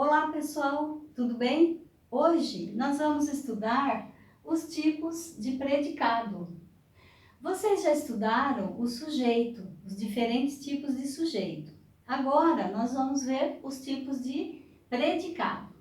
Olá pessoal, tudo bem? Hoje nós vamos estudar os tipos de predicado. Vocês já estudaram o sujeito, os diferentes tipos de sujeito. Agora nós vamos ver os tipos de predicado.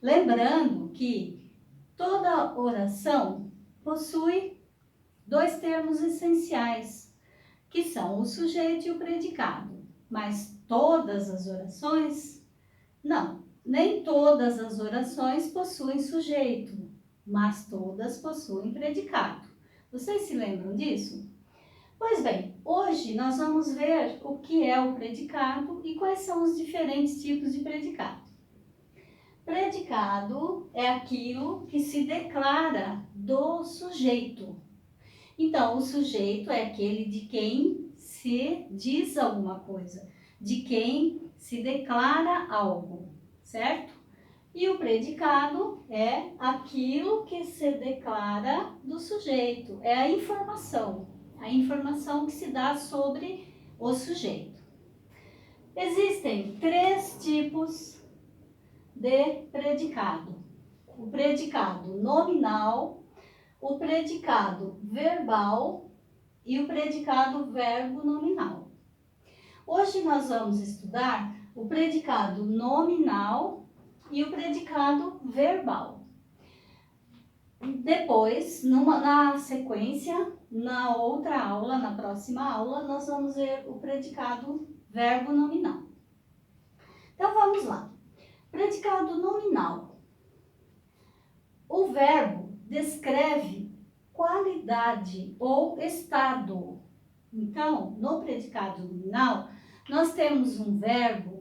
Lembrando que toda oração possui dois termos essenciais, que são o sujeito e o predicado. Mas todas as orações, não. Nem todas as orações possuem sujeito, mas todas possuem predicado. Vocês se lembram disso? Pois bem, hoje nós vamos ver o que é o predicado e quais são os diferentes tipos de predicado. Predicado é aquilo que se declara do sujeito. Então, o sujeito é aquele de quem se diz alguma coisa, de quem se declara algo, certo? E o predicado é aquilo que se declara do sujeito, é a informação que se dá sobre o sujeito. Existem três tipos de predicado: o predicado nominal, o predicado verbal e o predicado verbo nominal. Hoje nós vamos estudar o predicado nominal e o predicado verbal. Depois, na sequência, na outra aula, na próxima aula, nós vamos ver o predicado verbo nominal. Então vamos lá. Predicado nominal. O verbo descreve qualidade ou estado. Então, no predicado nominal, nós temos um verbo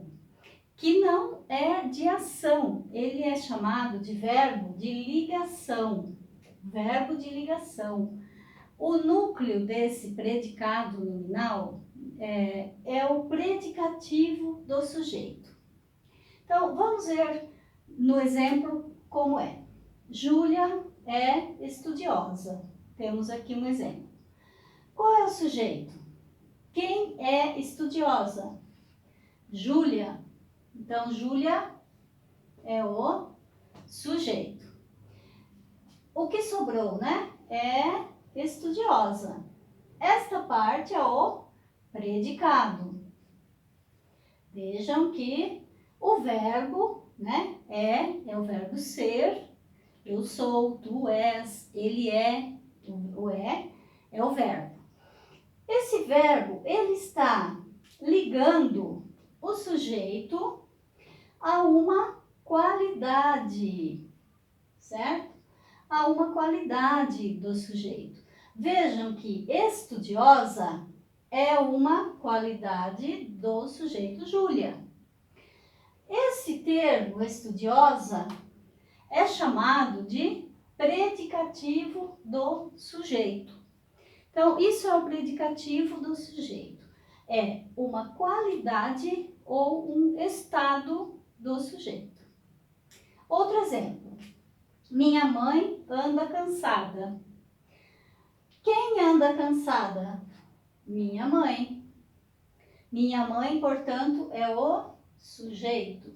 que não é de ação, ele é chamado de verbo de ligação. Verbo de ligação. O núcleo desse predicado nominal é o predicativo do sujeito. Então, vamos ver no exemplo como é. Júlia é estudiosa. Temos aqui um exemplo. Qual é o sujeito? Quem é estudiosa? Júlia. Então, Júlia é o sujeito. O que sobrou, né? É estudiosa. Esta parte é o predicado. Vejam que o verbo, né? É o verbo ser. Eu sou, tu és, ele é, o é o verbo. Esse verbo, ele está ligando o sujeito a uma qualidade, certo? A uma qualidade do sujeito. Vejam que estudiosa é uma qualidade do sujeito Júlia. Esse termo estudiosa é chamado de predicativo do sujeito. Então, isso é o predicativo do sujeito. É uma qualidade ou um estado do sujeito. Outro exemplo. Minha mãe anda cansada. Quem anda cansada? Minha mãe. Minha mãe, portanto, é o sujeito.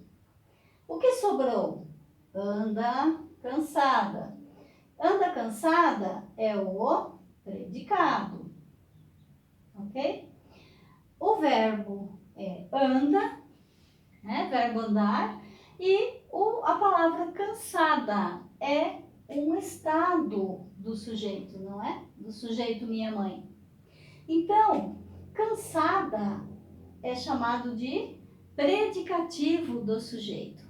O que sobrou? Anda cansada. Anda cansada é o predicado. Ok? O verbo é anda, né? Verbo andar, e a palavra cansada é um estado do sujeito, não é? Do sujeito minha mãe. Então, cansada é chamado de predicativo do sujeito.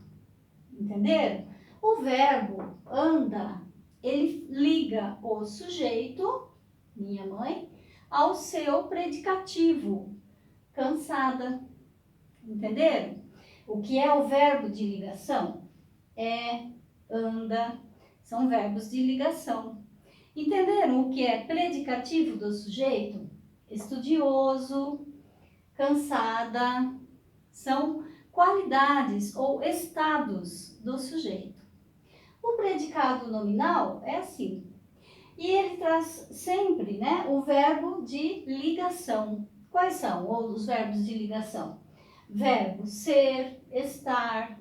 Entenderam? O verbo anda, ele liga o sujeito, minha mãe, ao seu predicativo, cansada. Entenderam? O que é o verbo de ligação? É, anda, são verbos de ligação. Entenderam o que é predicativo do sujeito? Estudioso, cansada, são qualidades ou estados do sujeito. O predicado nominal é assim. E ele traz sempre, né, o verbo de ligação. Quais são os verbos de ligação? Verbo ser, estar,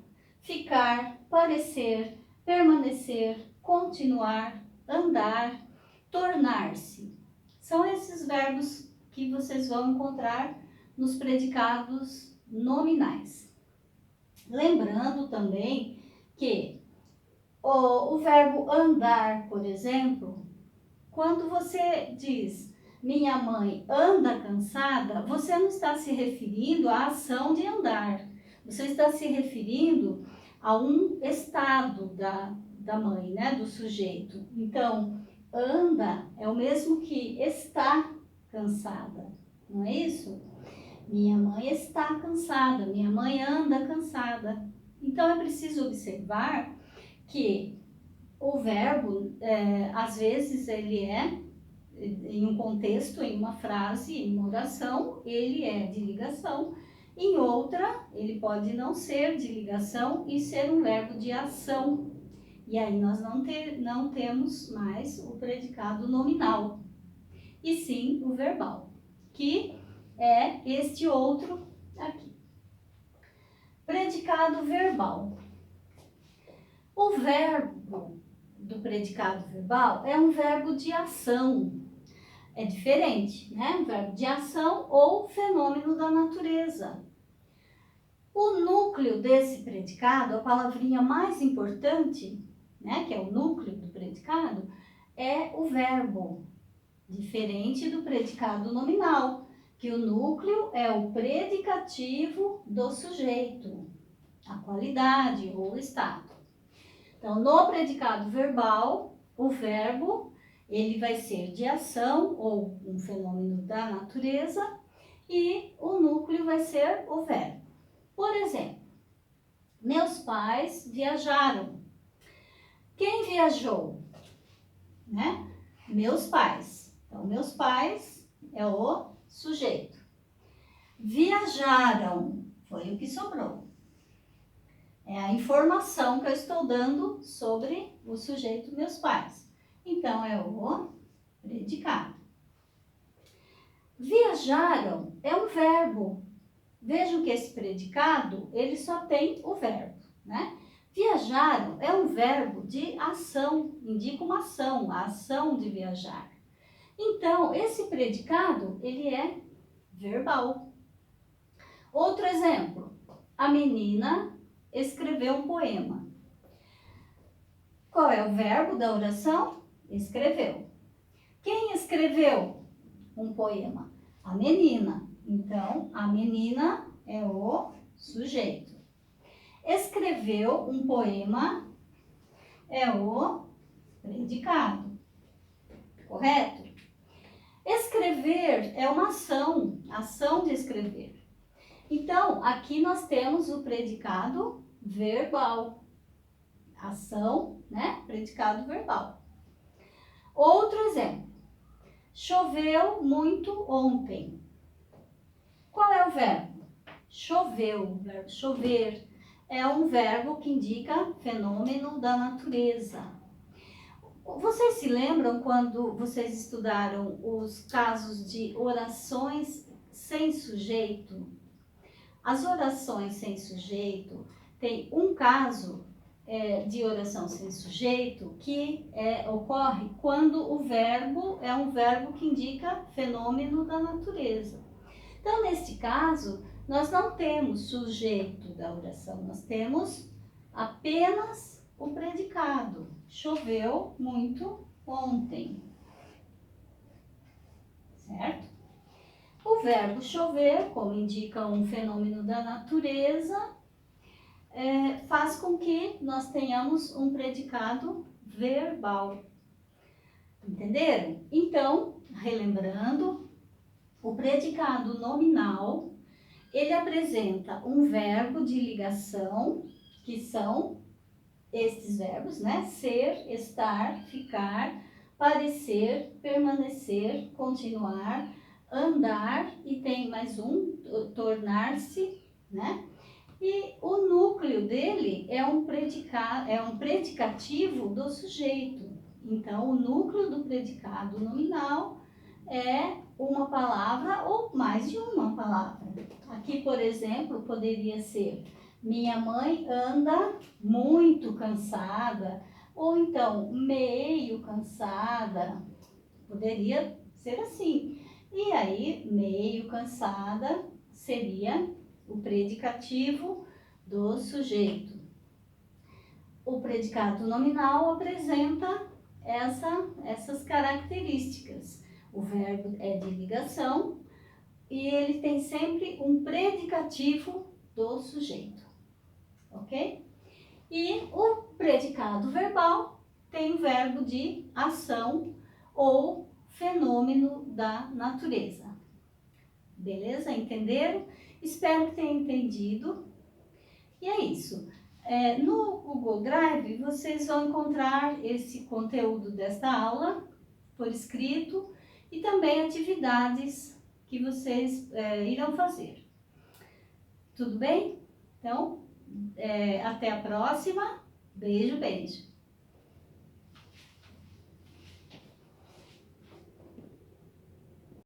ficar, parecer, permanecer, continuar, andar, tornar-se. São esses verbos que vocês vão encontrar nos predicados nominais. Lembrando também que o verbo andar, por exemplo, quando você diz minha mãe anda cansada, você não está se referindo à ação de andar. Você está se referindo a um estado da mãe, né, do sujeito. Então, anda é o mesmo que está cansada, não é isso? Minha mãe está cansada, minha mãe anda cansada. Então, é preciso observar que o verbo, às vezes, ele é, em um contexto, em uma frase, em uma oração, ele é de ligação. Em outra, ele pode não ser de ligação e ser um verbo de ação. E aí nós não temos mais o predicado nominal, e sim o verbal, que é este outro aqui. Predicado verbal. O verbo do predicado verbal é um verbo de ação. É diferente, né? Um verbo de ação ou fenômeno da natureza. O núcleo desse predicado, a palavrinha mais importante, né, que é o núcleo do predicado, é o verbo, diferente do predicado nominal, que o núcleo é o predicativo do sujeito, a qualidade ou o estado. Então, no predicado verbal, o verbo, ele vai ser de ação ou um fenômeno da natureza e o núcleo vai ser o verbo. Por exemplo, meus pais viajaram. Quem viajou? Né? Meus pais. Então, meus pais é o sujeito. Viajaram, foi o que sobrou. É a informação que eu estou dando sobre o sujeito meus pais. Então, é o predicado. Viajaram é um verbo. Vejam que esse predicado, ele só tem o verbo, né? Viajaram é um verbo de ação, indica uma ação, a ação de viajar. Então, esse predicado, ele é verbal. Outro exemplo, a menina escreveu um poema. Qual é o verbo da oração? Escreveu. Quem escreveu um poema? A menina. Então, a menina é o sujeito. Escreveu um poema é o predicado. Correto? Escrever é uma ação de escrever. Então, aqui nós temos o predicado verbal. Ação, né? Predicado verbal. Outro exemplo. Choveu muito ontem. Qual é o verbo? Choveu. O verbo chover é um verbo que indica fenômeno da natureza. Vocês se lembram quando vocês estudaram os casos de orações sem sujeito? As orações sem sujeito, tem um caso de oração sem sujeito que ocorre quando o verbo é um verbo que indica fenômeno da natureza. Então, neste caso, nós não temos sujeito da oração, nós temos apenas o predicado. Choveu muito ontem. Certo? O verbo chover, como indica um fenômeno da natureza, faz com que nós tenhamos um predicado verbal. Entenderam? Então, relembrando, o predicado nominal, ele apresenta um verbo de ligação, que são estes verbos, né? Ser, estar, ficar, parecer, permanecer, continuar, andar e tem mais um, tornar-se, né? E o núcleo dele é um predicativo do sujeito. Então, o núcleo do predicado nominal é uma palavra ou mais de uma palavra. Aqui, por exemplo, poderia ser Minha mãe anda muito cansada, ou então meio cansada. Poderia ser assim. E aí, meio cansada seria o predicativo do sujeito. O predicado nominal apresenta essas características. O verbo é de ligação e ele tem sempre um predicativo do sujeito, ok? E o predicado verbal tem o verbo de ação ou fenômeno da natureza. Beleza? Entenderam? Espero que tenham entendido. E é isso. No Google Drive, vocês vão encontrar esse conteúdo desta aula por escrito e também atividades que vocês irão fazer. Tudo bem? Então, até a próxima. Beijo, beijo.